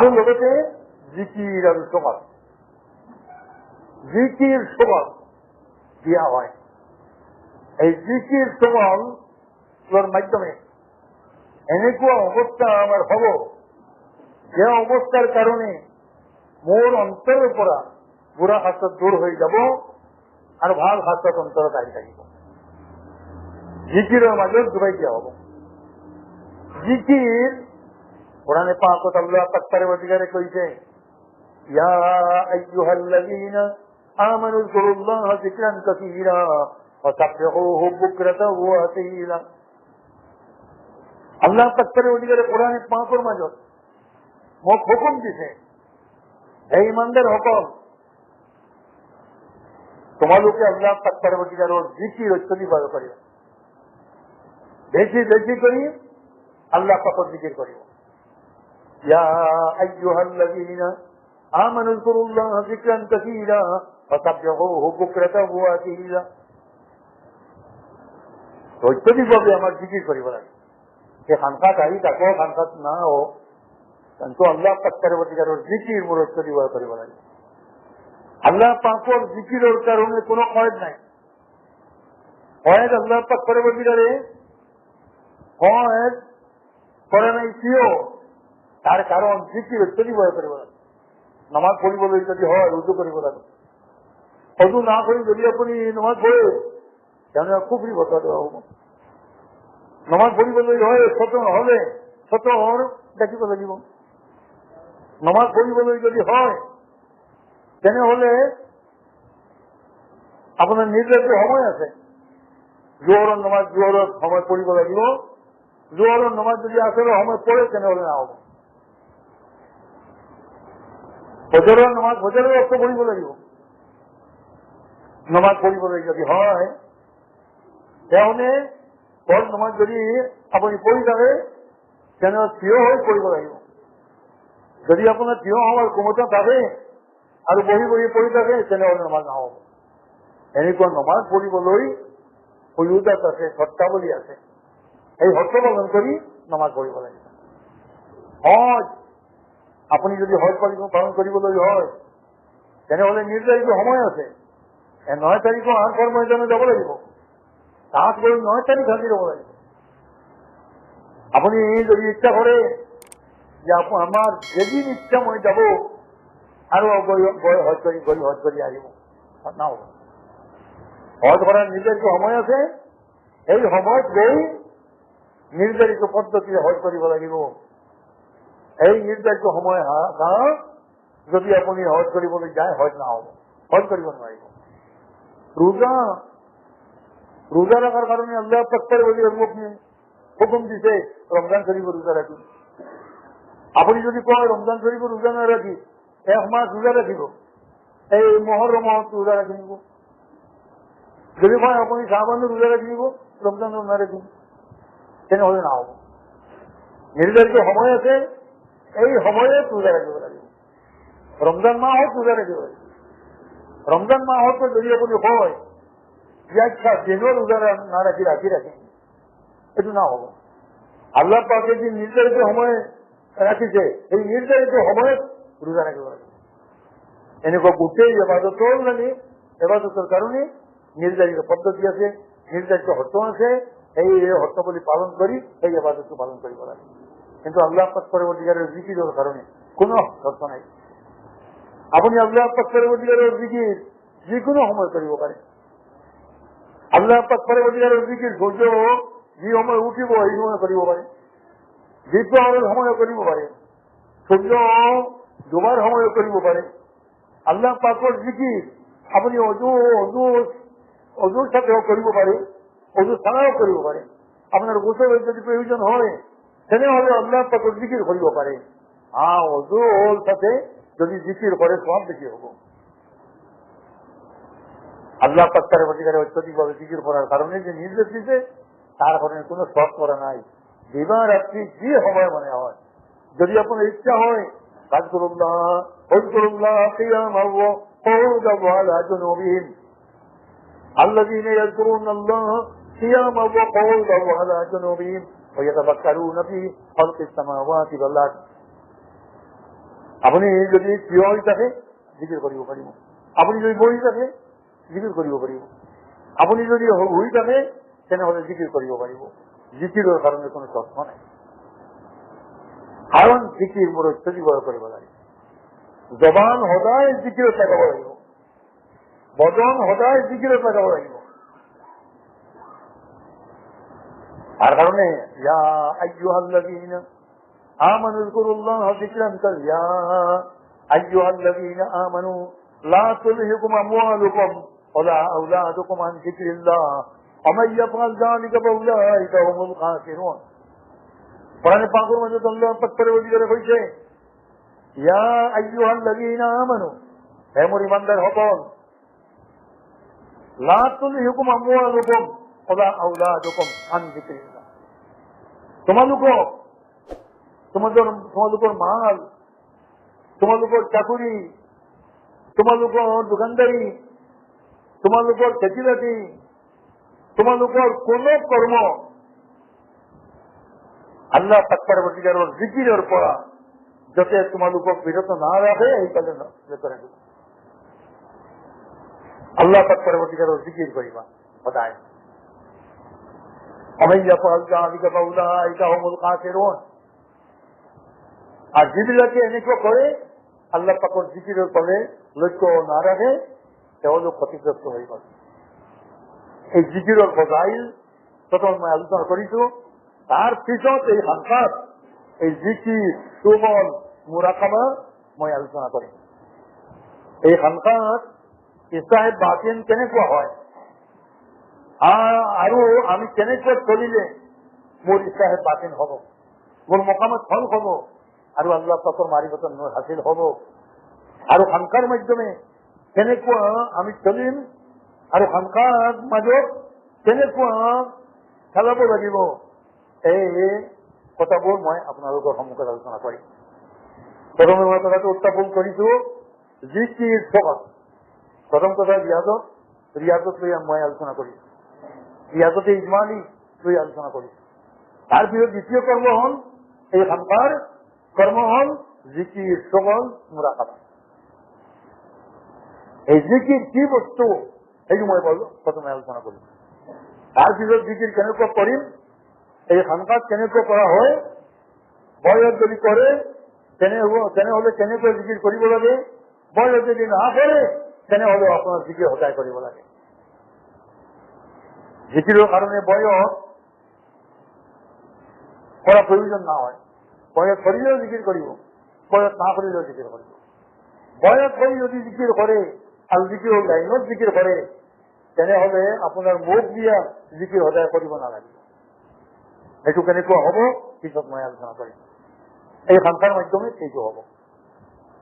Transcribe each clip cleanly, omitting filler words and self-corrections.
আৰো লগতে জিকিৰ আৰ সমাজ জিকিৰ সমাজ দিয়া হয়। এই জিকিৰ সমাজেৰ মাধ্যমে এনেকুৱা অৱস্থা আমাৰ হব যে অৱস্থাৰ কাৰণে মোৰ অন্তৰেৰ পৰা বুড়া হাসত দূর হয়ে যাব আর ভাল হাসত অন্তরত আহি থাকিব। জিকিরের মাঝে ডুবাই দিয়া হব। জিকির কোরআনে পাকত আল্লাহ পাক পরবর্তীকারে কইছে, ইয়া আইয়ুহাল্লাযীনা আমানু যকুরুল্লাহা যিকরান কাসীরা ওয়া সাব্বিহুহু বুকরাতাও ওয়া আসীলা। আল্লাহ পাক পরবর্তীকারে কোরআনে পাকের মাঝে মোক হুকুম দিছে, হে ইমানদার হকল, তোমালোকে আল্লাহ পাক পরবর্তীকারের জিকির অত্যধিক করিব, বেশি বেশি করি আল্লাহ পাকের জিকির করিব। ইয়া আইয়ুহাল্লাযীনা আমানু যকুরুল্লাহা যিকরান কাসীরা ওয়া সাব্বিহুহু বুকরাতাও ওয়া আসীলা। অত্যধিকভাবে আমার জিকির করিব লাগে। যে খানকাত আহি থাকো, খানকাত না হো, কিন্তু আল্লাহ পাক পরবর্তীকারের জিকির মোর অত্যধিকভাবে করিব লাগে। আল্লাহ পাকের জিকিরের কারণে কোনো কয়েদ নাই। কয়েদ আল্লাহ পাক পরবর্তীকারে কয়েদ করে নাই কিয়? তার কারণ জিকির অত্যধিকভাবে করিব লাগে। নামাজ পড়িবলৈ যদি হয় উজু করিব লাগে। উজু না করি যদি আপনি নামাজ পড়ে তেমন কুফরি কথা দেওয়া হব। নামাজ পড়িবলৈ হয় সতর হলে সতর দেখিব লাগিব। নামাজ পড়িবলৈ যদি হয় তেনেহলে আপনার নির্ধারিত সময় আছে। জোহরের নামাজ জোহরের সময় পড়িব লাগিব। জোহরের নামাজ যদি আসলে সময় পড়ে তেনেহলে না হব। ফজরের নামাজ ফজরের অর্থ পড়িব লাগিব। নামাজ পড়িবলৈ যদি হয় তাহলে ফর নামাজ যদি আপনি পড়ি থাকে তেন থিয় হয়ে পড়িব লাগিব। যদি আপনার থিয় হওয়ার ক্ষমতা থাকে আর বহি বহি পড়ি থাকে তেনেহলে নামাজ না হব। এনেকুৱা নামাজ পড়িবলৈ সুবিধাত আছে, শৰ্তাবলী আছে। এই শৰ্ত পালন কৰি নামাজ পড়িব লাগিব। হজ আপনি যদি হজ পালন কৰিবলৈ হয় তেনেহলে নির্ধারিত সময় আছে। 9 তারিখে আনসার ময়দানে যাব লাগিব। তাত গৈ 9 তারিখ হাজির হব লাগিব। আপনি যদি ইচ্ছা করে যে আমার যেদিন ইচ্ছা মই যাব আর হজ করি আসব, না হব। হজ করার নির্ধারিত সময় আছে। এই সময় গৈ নির্ধারিত পদ্ধতিতে হজ করিব লাগিব। এই নির্ধারিত সময় যদি আপনি হজ কৰিবলৈ যায় হজ না হব, হজ কৰিব নোৱাৰিব। রোজা রাখার কারণে আল্লাহ পাক পরবর্তীকারে হুকুম দিছে রমজান শরীফ রোজা রাখি। আপনি যদি কয় রমজান শরীফ রোজা না রাখি, 1 মাস রোজা রাখিব, এই মহরম রোজা রাখি নিব। যদি কয় আপনি শাবানের রোজা রাখি নিব, রমজান না রাখি, তেনেহলে না হব। নির্ধারিত সময় আছে, এই সময়ে রোজা রাখিব লাগিব। রমজান মাহত রোজা রাখিব লাগিব। রমজান মাহত যদি আপনি কয় যে আচ্ছা দিনও রোজা না রাখি এটু না হব। আল্লাহ পাকে যে নির্ধারিত সময়ে রাখিছে এই নির্ধারিত সময়ে রোজা রাখিব লাগে। এনেকুৱা গোটেই এবাদতৰ লাগে, এবাদতৰ কারণে নির্ধারিত পদ্ধতি আছে, নির্ধারিত শর্ত আছে। এই শর্তাবলী পালন করি এই এবাদত পালন করিব লাগে। কিন্তু আল্লাহ পাক পরবর্তীকারের জিকিরের কারণে কোনো শর্ত নাই। আপনি আল্লাহ পাক পরবর্তীকারের জিকির যে কোনো সময় করিব পারে। আল্লাহ পাক পরবর্তীকারের জিকির সূর্য যে সময় উঠিব এই সময় করিব পারে, দ্বিতীয় সময় করিব পারে, সূর্য ডোবার সময় করিব পারে। আল্লাহ পাকের জিকির আপনি অজুর সাথেও করিব পারে, অজু ছাড়াও করিব পারে। আপনার গোসলের যদি প্রয়োজন হয় তেনেহলে আল্লাহ পাকের জিকির করিব পারে। অজুর সাথে যদি জিকির করে সব বেশি হব। আল্লাহ পাক পরবর্তীকারে অত্যধিকভাবে জিকির করার কারণে যে নির্দেশ দিতে তার কারণে কোনো শখ করা নাই। দিবা রাত্রি যে সময় মনে হয়, যদি আপনার ইচ্ছা হয় কাজ করুন না, হজ করুন না, الذين يذكرون الله قياما وقعودا وعلى جنوبهم ويتفكرون في خلق السماوات والارض আপুনি যদি থিয় হৈ থাকে জিকিৰ কৰিব পাৰিব, আপুনি যদি বহি থাকে জিকিৰ কৰিব পাৰিব, আপুনি যদি শুই থাকে তেনেহলে জিকিৰ কৰিব পাৰিব। জিকিৰৰ কাৰণে কোনো চৰ্ত নাই, কাৰণ জিকিৰ মোৰ অত্যধিক কৰিব লাগে। জবান সদায় জিকিৰত লগাব লাগিব, বদন সদায় জিকিৰত লগাব লাগিব। তাৰ কাৰণে ইয়া আইয়ুহাল্লাযীনা আমানু যকুৰুল্লাহ যিকরান কাসীরা আইয়ুহাল্লাযীনা আমানু লা তুলহিকুম আমওয়ালুকুম ওয়ালা আওলাদুকুম আন যিকরিল্লাহ ওয়া মান ইয়াফআল যালিকা ফাউলাইকা হুমুল খাসিরুন। কোরআনে পাকের মধ্যে আল্লাহ পাক পরবর্তীকারে কইছে ইয়া আইয়ুহাল্লাযীনা আমানু, হে মোর ঈমানদার সকল, লা তুলহিকুম আমওয়ালুকুম ওয়ালা আওলাদুকুম আন যিকরিল্লাহ, তোমালোকৰ মাল, তোমালোকৰ চাকুৰি, তোমালোকৰ দোকানদাৰী, তোমালোকৰ খেতি বাতি, তোমালোকৰ কোনো কৰ্ম আল্লাহ পাক পৰৱৰ্তীকাৰৰ জিকিৰৰ পৰা যাতে তোমালোকক বিৰত নাৰাখে সেইকাৰণে যাতে ৰাখিব। আল্লাহ পাক পৰৱৰ্তীকাৰৰ জিকিৰ কৰিবা সদায়। ومن يفعل ذلك فاولئك هم الخاسرون। আৰ যিবিলাকে এনেকুৱা কৰে আল্লাহ পাকৰ জিকিৰৰ ফালে লক্ষ্য নাৰাখে তেওঁলোক ক্ষতিগ্ৰস্ত হৈ গ'ল। এই জিকিৰৰ ফজাইল প্ৰথম মই আলোচনা কৰিছো, তাৰ পিছত এই খানকাত এই জিকিৰ সুমল মুৰাকাবা মই আলোচনা কৰিম। এই খানকাত ইছলাহে বাতিন কেনেকুৱা হয় আৰু আমি কেনেকৈ চলিলে মোৰ ইছলাহে বাতিন হব, মোৰ মকামত ফল হব আৰু আল্লাহ পাকৰ মাৰিফতৰ নূৰ হাসিল হব, আৰু খানকাৰ মাধ্যমে কেনেকুৱা আমি চলিম আৰু খানকাৰ মাজত কেনেকুৱা খেলাব লাগিব, এই কথাবোৰ মই আপোনালোকৰ সন্মুখত আলোচনা কৰিম। প্ৰথমে মই কথাটো উত্থাপন কৰিছো জিকিৰ জগত। প্ৰথম কথা ৰিয়াজত লৈ মই আলোচনা কৰিছো, ৰিয়াজতে ইজমালি লৈ আলোচনা কৰিছো। তাৰপিছত দ্বিতীয় কৰ্ম হল এই খানকাৰ কৰ্ম হল জিকিৰ সবল মুৰাকাবা। এই জিকিৰ কি বস্তু এইটো মই প্ৰথমে আলোচনা কৰি। তাৰপিছত জিকিৰ কেনেকুৱা কৰিম, এই খানকাত কেনেকুৱা কৰা হয়, বয়স যদি কৰে তেনেহলে কেনেকৈ জিকিৰ কৰিব লাগে, বয়স যদি না কৰে তেনেহলে আপোনাৰ জিকিৰ সদায় কৰিব লাগে। জিকিৰৰ কাৰণে বয়স কৰা প্ৰয়োজন না হয়, বয়স কৰিলেও জিকিৰ কৰিব, বয়স না কৰিলেও জিকিৰ কৰিব। বয়স কৰি যদি জিকিৰ কৰে আৰু জিকিৰৰ লাইনত জিকিৰ কৰে তেনেহলে আপোনাৰ মুখ দিয়া জিকিৰ সদায় কৰিব নালাগিব। সেইটো কেনেকুৱা হব পিছত মই আলোচনা কৰিম। এই খানকাৰ মাধ্যমে সেইটো হব,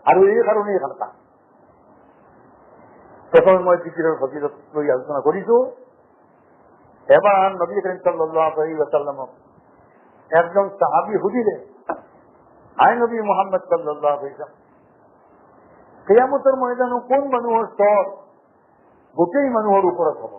আৰু এই কাৰণেই খানকা। প্ৰথমে মই জিকিৰৰ ফজিলত লৈ আলোচনা কৰিছো। এবাৰ নবী করিম সাল্লাল্লাহু আলাইহি ওয়াসাল্লামক একজন সাহাবী সুধিলে, আই নবী মুহাম্মদ সাল্লাল্লাহু আলাইহি ওয়াসাল্লাম, কিয়ামতৰ ময়দানত কোন মানুহৰ স্তৰ গোটেই মানুহৰ ওপৰত হ'ব?